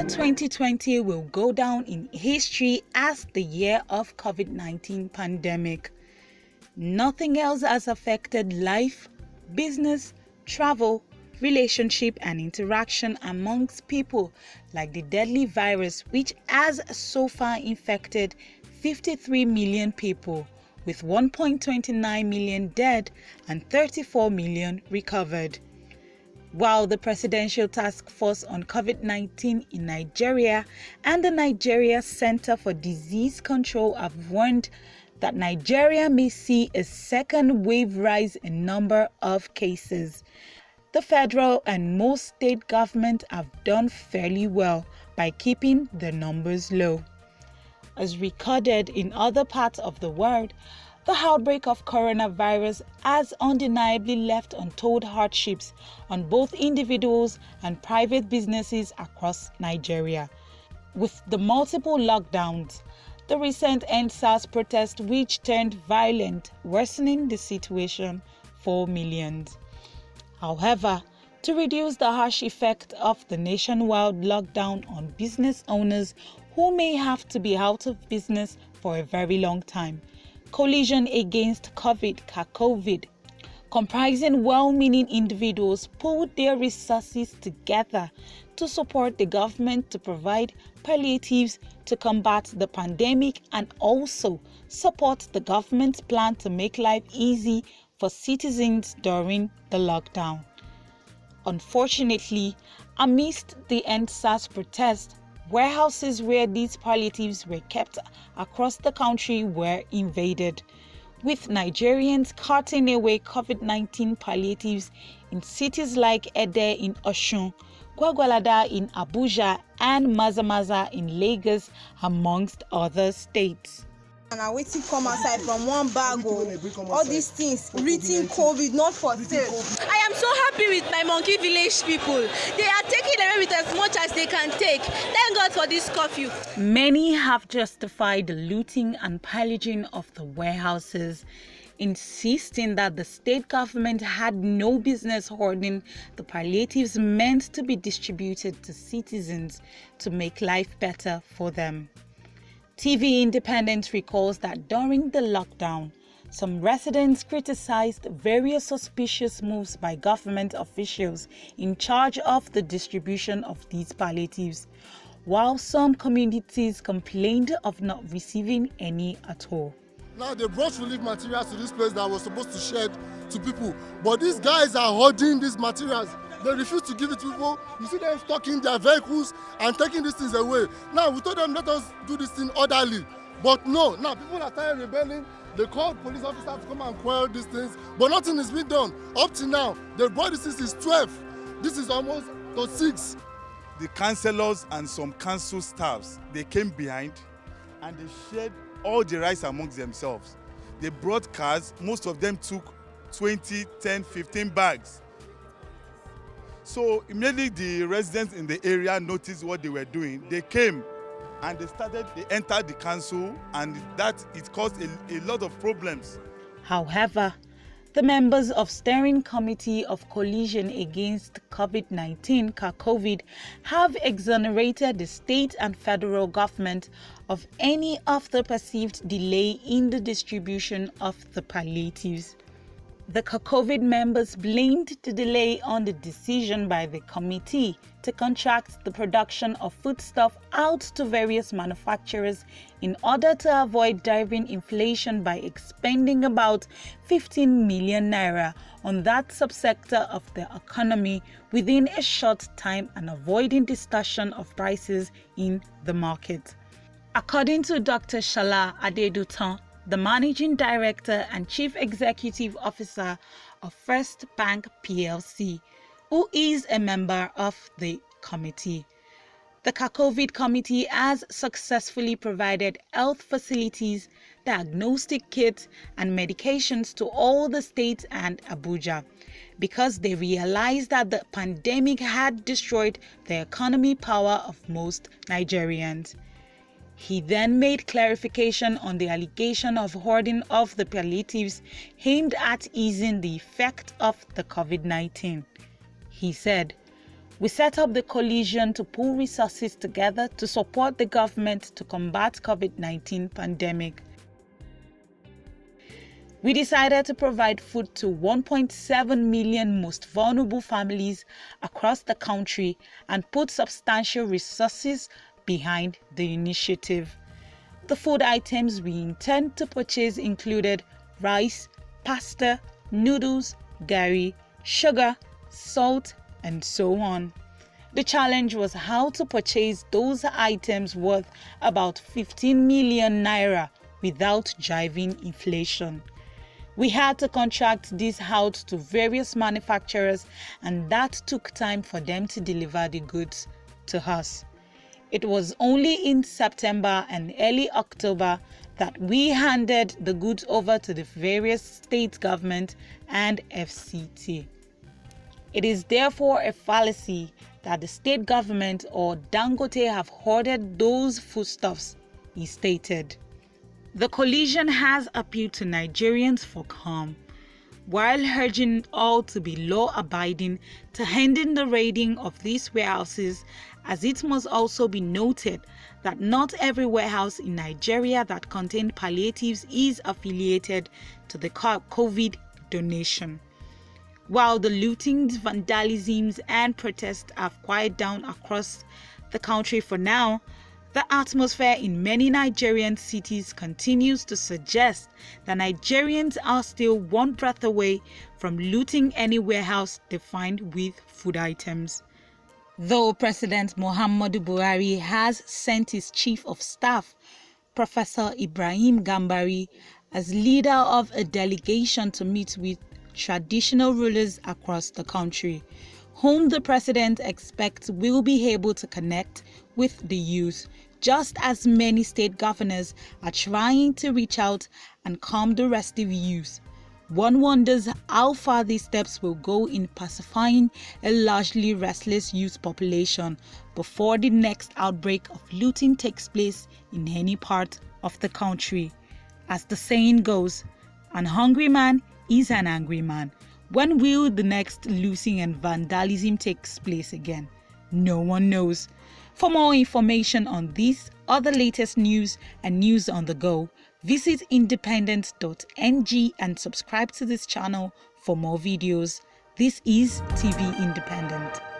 year 2020 will go down in history as the year of COVID-19 pandemic. Nothing else has affected life, business, travel, relationship and interaction amongst people like the deadly virus, which has so far infected 53 million people, with 1.29 million dead and 34 million recovered. While the Presidential Task Force on COVID-19 in Nigeria and the Nigeria Center for Disease Control have warned that Nigeria may see a second wave rise in number of cases, the federal and most state governments have done fairly well by keeping the numbers low. As recorded in other parts of the world, the outbreak of coronavirus has undeniably left untold hardships on both individuals and private businesses across Nigeria. With the multiple lockdowns, the recent EndSARS protest which turned violent, worsening the situation for millions. However, to reduce the harsh effect of the nationwide lockdown on business owners who may have to be out of business for a very long time, Coalition Against COVID, CACOVID, comprising well-meaning individuals, pulled their resources together to support the government to provide palliatives to combat the pandemic and also support the government's plan to make life easy for citizens during the lockdown. Unfortunately, amidst the EndSARS protest, warehouses where these palliatives were kept across the country were invaded, with Nigerians carting away COVID-19 palliatives in cities like Ede in Osun, Gwagwalada in Abuja, and Mazamaza in Lagos, amongst other states. And I wait to come outside from one bag all these things written COVID, not for sale. I am so happy with my Monkey Village people. They are taking away with as much as they can take. Thank God for this curfew. Many have justified the looting and pillaging of the warehouses, insisting that the state government had no business hoarding the palliatives meant to be distributed to citizens to make life better for them. TV Independent recalls that during the lockdown, some residents criticized various suspicious moves by government officials in charge of the distribution of these palliatives, while some communities complained of not receiving any at all. Now they brought relief materials to this place that was supposed to shed to people, but these guys are hoarding these materials. They refuse to give it to people. You see them stocking their vehicles and taking these things away. Now we told them let us do this thing orderly, but no. Now people are starting rebelling. They called police officers to come and quell these things, but nothing is being done. Up to now, they brought this since 12. This is almost to 6. The councillors and some council staffs, they came behind and they shared all the rice amongst themselves. They brought cars. Most of them took 20, 10, 15 bags. So immediately the residents in the area noticed what they were doing. They came and they entered the council, and that it caused a lot of problems. However, the members of Steering Committee of Coalition Against COVID-19, CACOVID, have exonerated the state and federal government of any of the perceived delay in the distribution of the palliatives. The CACOVID members blamed the delay on the decision by the committee to contract the production of foodstuff out to various manufacturers in order to avoid driving inflation by expending about 15 million naira on that subsector of the economy within a short time and avoiding distortion of prices in the market. According to Dr. Shala Adedutan, the Managing Director and Chief Executive Officer of First Bank PLC, who is a member of the committee. The CACOVID committee has successfully provided health facilities, diagnostic kits, and medications to all the states and Abuja because they realized that the pandemic had destroyed the economic power of most Nigerians. He then made clarification on the allegation of hoarding of the palliatives aimed at easing the effect of the COVID-19. He said, We set up the coalition to pool resources together to support the government to combat COVID-19 pandemic. We decided to provide food to 1.7 million most vulnerable families across the country and put substantial resources behind the initiative. The food items we intend to purchase included rice, pasta, noodles, garri, sugar, salt, and so on. The challenge was how to purchase those items worth about 15 million naira without driving inflation. We had to contract this out to various manufacturers, and that took time for them to deliver the goods to us. It was only in September and early October that we handed the goods over to the various state government and FCT. It is therefore a fallacy that the state government or Dangote have hoarded those foodstuffs, he stated. The coalition has appealed to Nigerians for calm, while urging all to be law-abiding to ending the raiding of these warehouses, as it must also be noted that not every warehouse in Nigeria that contained palliatives is affiliated to the COVID donation. While the lootings, vandalisms, and protests have quieted down across the country for now, the atmosphere in many Nigerian cities continues to suggest that Nigerians are still one breath away from looting any warehouse they find with food items. Though President Muhammadu Buhari has sent his Chief of Staff, Professor Ibrahim Gambari, as leader of a delegation to meet with traditional rulers across the country, whom the president expects will be able to connect with the youth, just as many state governors are trying to reach out and calm the restive youth. One wonders how far these steps will go in pacifying a largely restless youth population before the next outbreak of looting takes place in any part of the country. As the saying goes, an hungry man is an angry man. When will the next looting and vandalism take place again? No one knows. For more information on this, other latest news and news on the go, visit independent.ng and subscribe to this channel for more videos. This is TV Independent.